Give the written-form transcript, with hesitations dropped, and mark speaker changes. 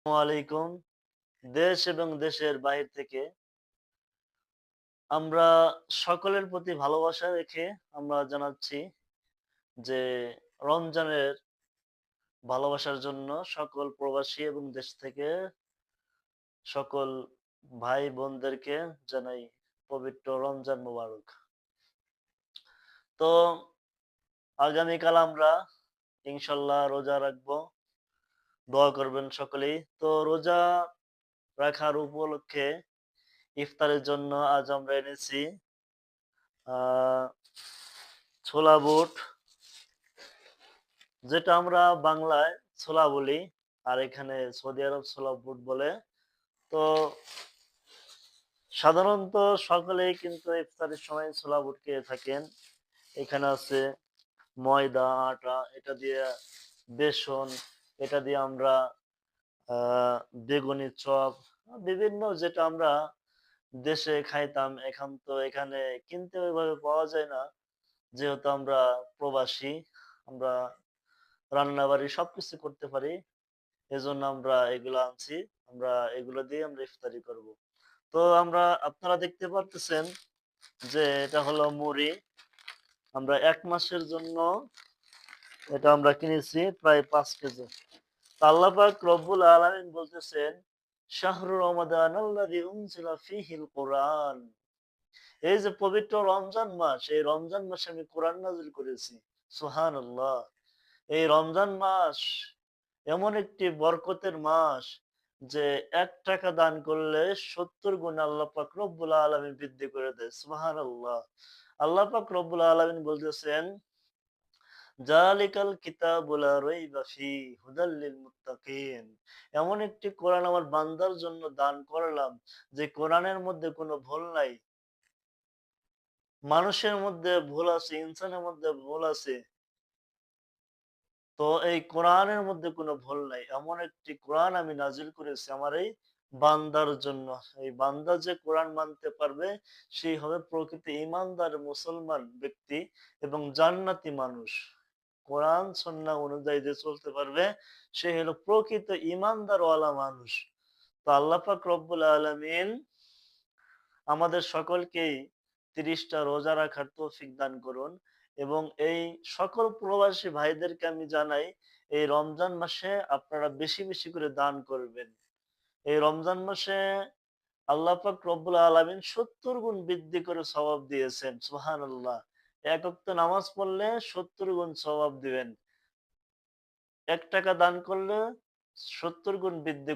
Speaker 1: আসসালামু আলাইকুম। দেশ এবং দেশের বাহির থেকে আমরা সকলের প্রতি ভালোবাসা রেখে আমরা জানাচ্ছি যে রমজানের ভালোবাসার জন্য সকল প্রবাসী এবং দেশ থেকে সকল ভাই বোনদেরকে জানাই পবিত্র রমজান মোবারক। তো আগামীকাল আমরা ইনশাল্লাহ রোজা রাখবো। দোয়া করবেন সকলেই। তো রোজা রাখার উপলক্ষে ইফতারের জন্য আজ আমরা এনেছি আহ ছোলা বুট, যেটা আমরা বাংলায় ছোলা বলি, আর এখানে সৌদি আরব ছোলা বুট বলে। তো সাধারণত সকলেই কিন্তু ইফতারের সময় ছোলা বুট খেয়ে থাকেন। এখানে আছে ময়দা, আটা, এটা দিয়ে বেসন, এটা দিয়ে আমরা আহ বেগুনি চপ, বিভিন্ন যেটা আমরা দেশে খাইতাম, এখন তো এখানে কিনতে ওইভাবে পাওয়া যায় না, যেহেতু আমরা প্রবাসী। আমরা রান্নাবাড়ি সবকিছু করতে পারি, এজন্য আমরা এগুলো আনছি। আমরা এগুলো দিয়ে আমরা ইফতারি করব। তো আপনারা দেখতে পারতেছেন যে এটা হলো মুড়ি। আমরা ১ মাসের জন্য এটা আমরা কিনেছি প্রায় ৫ কেজি। তো আল্লাহ পাক রব্বুল আলামিন বলতেছেন, শাহরু রমাদান আল্লাযী উনজিলা ফীহিল কুরআন। এই যে পবিত্র রমজান মাস, এই রমজান মাসে আমি কোরআন নাযিল করেছি। সুবহানাল্লাহ। এই রমজান মাস এমন একটি বরকতের মাস যে ৳১ দান করলে ৭০ গুণ আল্লাহ পাক রব্বুল আলামিন বৃদ্ধি করে দেয়। সুবহানাল্লাহ। আল্লাহ পাক রব্বুল আলামিন বলতেছেন, জালিকাল কিতাবু লা রাইবা ফীহি হুদাল লিল মুত্তাকিন। এমন একটি কোরআন আমার বান্দার জন্য দান করলাম যে কোরআনের মধ্যে কোনো ভুল নাই। মানুষের মধ্যে ভুল আছে, ইনসানের মধ্যে ভুল আছে, তো এই কোরআনের মধ্যে কোনো ভুল নাই। এমন একটি কোরআন আমি নাজিল করেছি আমার এই বান্দার জন্য। এই বান্দা যে কোরআন মানতে পারবে, সেই হবে প্রকৃত ঈমানদার মুসলমান ব্যক্তি এবং জান্নাতি মানুষ। কোরআন সুন্নাহ অনুযায়ী যে চলতে পারবে, সে হলো প্রকৃত ঈমানদার ওয়ালা মানুষ। তো আল্লাহ পাক রব্বুল আলামিন আমাদের সকলকেই ৩০টা রোজা রাখার তৌফিক দান করুন। এবং এই সকল প্রবাসী ভাইদেরকে আমি জানাই, এই রমজান মাসে আপনারা বেশি বেশি করে দান করবেন। এই রমজান মাসে আল্লাহ পাক রব্বুল আলামিন ৭০ গুণ বৃদ্ধি করে সওয়াব দিয়েছেন। সুবহানাল্লাহ। এক ওয়াক্ত নামাজ পড়লে ৭০ গুণ সওয়াব দিবেন। ৳১ দান করলে ৭০ গুণ বৃদ্ধি